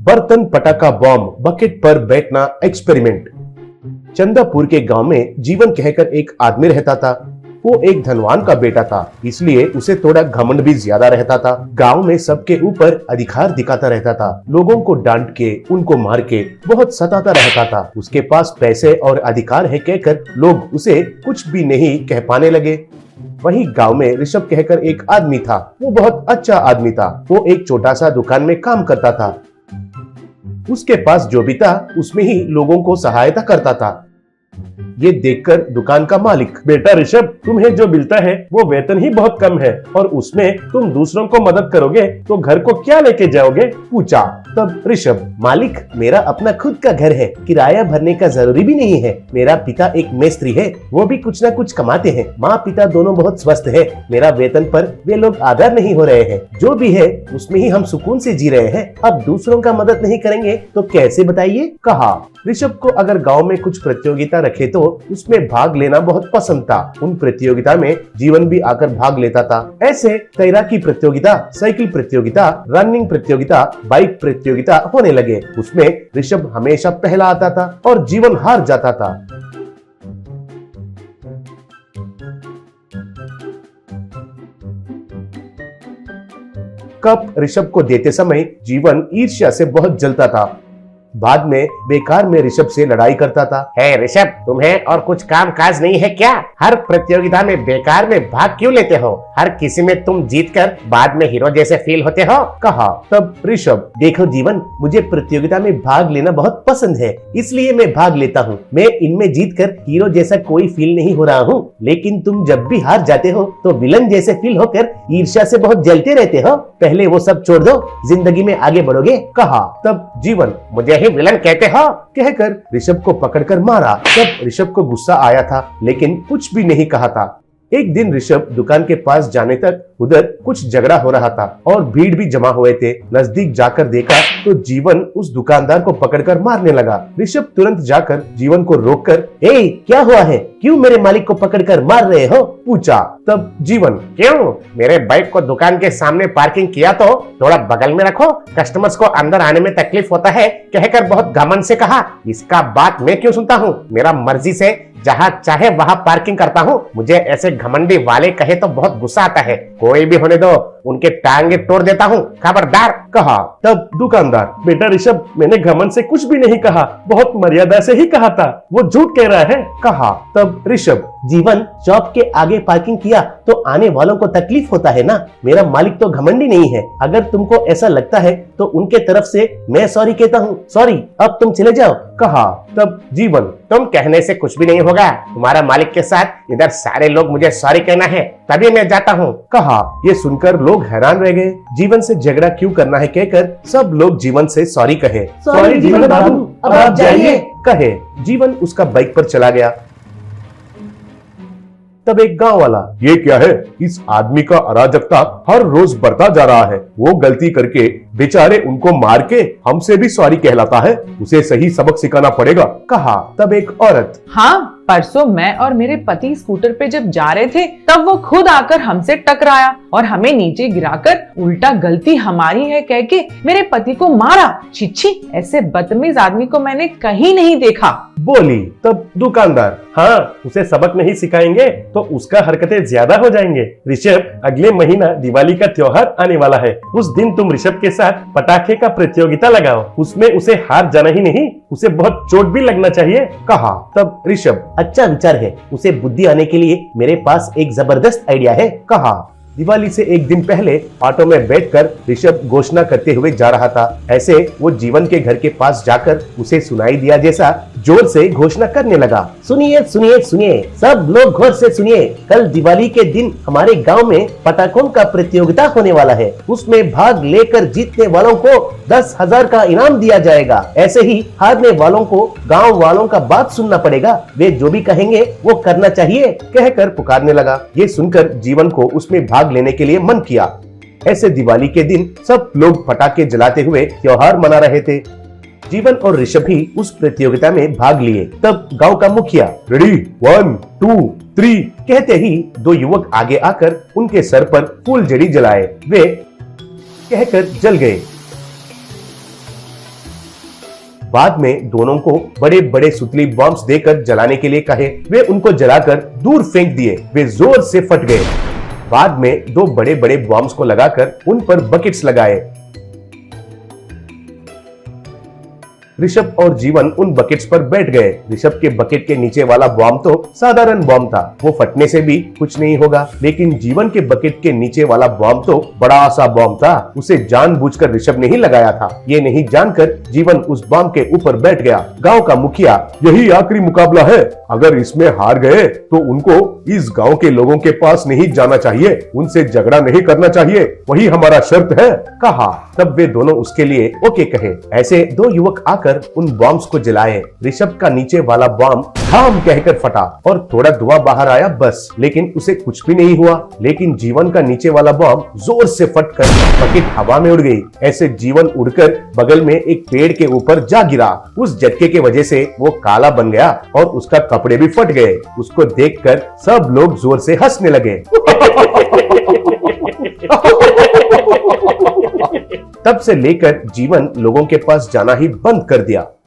बर्तन पटाखा bomb bucket पर बैठना एक्सपेरिमेंट। चंदापुर के गांव में जीवन कहकर एक आदमी रहता था। वो एक धनवान का बेटा था, इसलिए उसे थोड़ा घमंड भी ज्यादा रहता था। गांव में सबके ऊपर अधिकार दिखाता रहता था, लोगों को डांट के उनको मार के बहुत सताता रहता था। उसके पास पैसे और अधिकार है कहकर लोग उसे कुछ भी नहीं कह पाने लगे। वहीं गांव में ऋषभ कहकर एक आदमी था। वो बहुत अच्छा आदमी था। वो एक छोटा सा दुकान में काम करता था। उसके पास जो भी था उसमें ही लोगों को सहायता करता था। ये देखकर दुकान का मालिक, बेटा ऋषभ, तुम्हें जो मिलता है वो वेतन ही बहुत कम है और उसमें तुम दूसरों को मदद करोगे तो घर को क्या लेके जाओगे, पूछा। तब ऋषभ, मालिक, मेरा अपना खुद का घर है, किराया भरने का जरूरी भी नहीं है। मेरा पिता एक मेस्त्री है, वो भी कुछ न कुछ कमाते हैं। माँ पिता दोनों बहुत स्वस्थ है। मेरा वेतन पर वे लोग आधार नहीं हो रहे हैं। जो भी है उसमें ही हम सुकून से जी रहे हैं। अब दूसरों का मदद नहीं करेंगे तो कैसे, बताइए, कहा। ऋषभ को अगर गांव में कुछ प्रतियोगिता रखे तो उसमें भाग लेना बहुत पसंद था। उन प्रतियोगिता में जीवन भी आकर भाग लेता था। ऐसे तैराकी प्रतियोगिता, साइकिल प्रतियोगिता, रनिंग प्रतियोगिता, बाइक प्रतियोगिता होने लगे। उसमें ऋषभ हमेशा पहला आता था और जीवन हार जाता था। कप ऋषभ को देते समय जीवन ईर्ष्या से बहुत जलता था। बाद में बेकार में ऋषभ से लड़ाई करता था। हे ऋषभ, तुम्हें और कुछ काम काज नहीं है क्या? हर प्रतियोगिता में बेकार में भाग क्यों लेते हो? हर किसी में तुम जीतकर बाद में हीरो जैसे फील होते हो, कहा। तब ऋषभ, देखो जीवन, मुझे प्रतियोगिता में भाग लेना बहुत पसंद है, इसलिए मैं भाग लेता हूँ। मैं इनमें जीतकर हीरो जैसा कोई फील नहीं हो रहा हूँ, लेकिन तुम जब भी हार जाते हो तो विलन जैसे फील होकर ईर्ष्या से बहुत जलते रहते हो। पहले वो सब छोड़ दो, जिंदगी में आगे बढ़ोगे, कहा। तब जीवन, मुझे विलन कहते हो, कहकर ऋषभ को पकड़कर मारा। तब ऋषभ को गुस्सा आया था, लेकिन कुछ भी नहीं कहा था। एक दिन ऋषभ दुकान के पास जाने तक उधर कुछ झगड़ा हो रहा था और भीड़ भी जमा हुए थे। नजदीक जाकर देखा तो जीवन उस दुकानदार को पकड़कर मारने लगा। ऋषभ तुरंत जाकर जीवन को रोककर, ए, क्या हुआ है? क्यों मेरे मालिक को पकड़कर मार रहे हो, पूछा। तब जीवन, क्यों? मेरे बाइक को दुकान के सामने पार्किंग किया तो थोड़ा बगल में रखो, कस्टमर्स को अंदर आने में तकलीफ होता है, कहकर बहुत घमंड से कहा। इसका बात मैं क्यों सुनता हूँ? मेरा मर्जी से जहाँ चाहे वहाँ पार्किंग करता हूँ। मुझे ऐसे घमंडी वाले कहे तो बहुत गुस्सा आता है। कोई भी होने दो, उनके टांगे तोड़ देता हूँ, खबरदार, कहा। तब दुकानदार, बेटा ऋषभ, मैंने घमंड से कुछ भी नहीं कहा, बहुत मर्यादा से ही कहा था, वो झूठ कह रहा है, कहा। तब ऋषभ, जीवन, शॉप के आगे पार्किंग किया तो आने वालों को तकलीफ होता है ना। मेरा मालिक तो घमंडी नहीं है। अगर तुमको ऐसा लगता है तो उनके तरफ से मैं सॉरी कहता हूँ। सॉरी, अब तुम चले जाओ, कहा। तब जीवन, तुम कहने से कुछ भी नहीं होगा। तुम्हारा मालिक के साथ इधर सारे लोग मुझे सॉरी कहना है, तभी मैं जाता हूँ, कहा। ये सुनकर लोग हैरान रह गए। जीवन से झगड़ा क्यों करना है कहकर सब लोग जीवन से सॉरी कहे। सॉरी जीवन बाबू, अब आप जाइए, कहे। जीवन उसका बाइक पर चला गया। तब एक गांव वाला, ये क्या है? इस आदमी का अराजकता हर रोज बढ़ता जा रहा है। वो गलती करके बेचारे उनको मार के हमसे भी सॉरी कहलाता है, उसे सही सबक सिखाना पड़ेगा, कहा। तब एक औरत, हाँ, परसों मैं और मेरे पति स्कूटर पे जब जा रहे थे तब वो खुद आकर हमसे टकराया और हमें नीचे गिराकर उल्टा गलती हमारी है कह के मेरे पति को मारा। छिछी, ऐसे बदतमीज आदमी को मैंने कहीं नहीं देखा, बोली। तब दुकानदार, हाँ, उसे सबक नहीं सिखाएंगे तो उसका हरकतें ज्यादा हो जाएंगे। ऋषभ, अगले महीना दिवाली का त्योहार आने वाला है। उस दिन तुम ऋषभ के साथ पटाखे का प्रतियोगिता लगाओ। उसमें उसे हार जाना ही नहीं, उसे बहुत चोट भी लगना चाहिए, कहा। तब ऋषभ, अच्छा विचार है, उसे बुद्धि आने के लिए मेरे पास एक जबरदस्त आइडिया है, कहा। दिवाली से एक दिन पहले ऑटो में बैठकर ऋषभ घोषणा करते हुए जा रहा था। ऐसे वो जीवन के घर के पास जाकर उसे सुनाई दिया जैसा जोर से घोषणा करने लगा। सुनिए सुनिए सुनिए, सब लोग गौर से सुनिए। कल दिवाली के दिन हमारे गांव में पटाखों का प्रतियोगिता होने वाला है। उसमें भाग लेकर जीतने वालों को 10,000 का इनाम दिया जाएगा। ऐसे ही हारने वालों को गांव वालों का बात सुनना पड़ेगा। वे जो भी कहेंगे वो करना चाहिए, कहकर पुकारने लगा। ये सुनकर जीवन को उसमें भाग लेने के लिए मन किया। ऐसे दिवाली के दिन सब लोग पटाखे जलाते हुए त्योहार मना रहे थे। जीवन और ऋषभ भी उस प्रतियोगिता में भाग लिए। तब गांव का मुखिया, रेडी, 1 2 3 कहते ही दो युवक आगे आकर उनके सर पर फूलझड़ी जलाए। वे कहकर जल गए। बाद में दोनों को बड़े बड़े सुतली बॉम्ब्स देकर जलाने के लिए कहे। वे उनको जलाकर दूर फेंक दिए। वे जोर से फट गए। बाद में दो बड़े बड़े बॉम्ब्स को लगाकर उन पर बकेट्स लगाए। ऋषभ और जीवन उन बकेट्स पर बैठ गए। ऋषभ के बकेट के नीचे वाला बॉम्ब तो साधारण बॉम्ब था, वो फटने से भी कुछ नहीं होगा, लेकिन जीवन के बकेट के नीचे वाला बॉम्ब तो बड़ा सा बॉम्ब था। उसे जानबूझकर ऋषभ ने ही लगाया था। ये नहीं जानकर जीवन उस बॉम्ब के ऊपर बैठ गया। गांव का मुखिया, यही आखिरी मुकाबला है, अगर इसमें हार गए तो उनको इस गांव के लोगों के पास नहीं जाना चाहिए, उनसे झगड़ा नहीं करना चाहिए, वही हमारा शर्त है, कहा। तब वे दोनों उसके लिए ओके कहे। ऐसे दो युवक आकर उन बॉम्ब्स को जलाए। ऋषभ का नीचे वाला बॉम्ब धाम कहकर फटा और थोड़ा धुआं बाहर आया बस, लेकिन उसे कुछ भी नहीं हुआ। लेकिन जीवन का नीचे वाला बॉम्ब जोर से फटकर बकेट हवा में उड़ गई। ऐसे जीवन उड़कर बगल में एक पेड़ के ऊपर जा गिरा। उस झटके के वजह से वो काला बन गया और उसका कपड़े भी फट गए। उसको देखकर सब लोग जोर से हंसने लगे। तब से लेकर जीवन लोगों के पास जाना ही बंद कर दिया।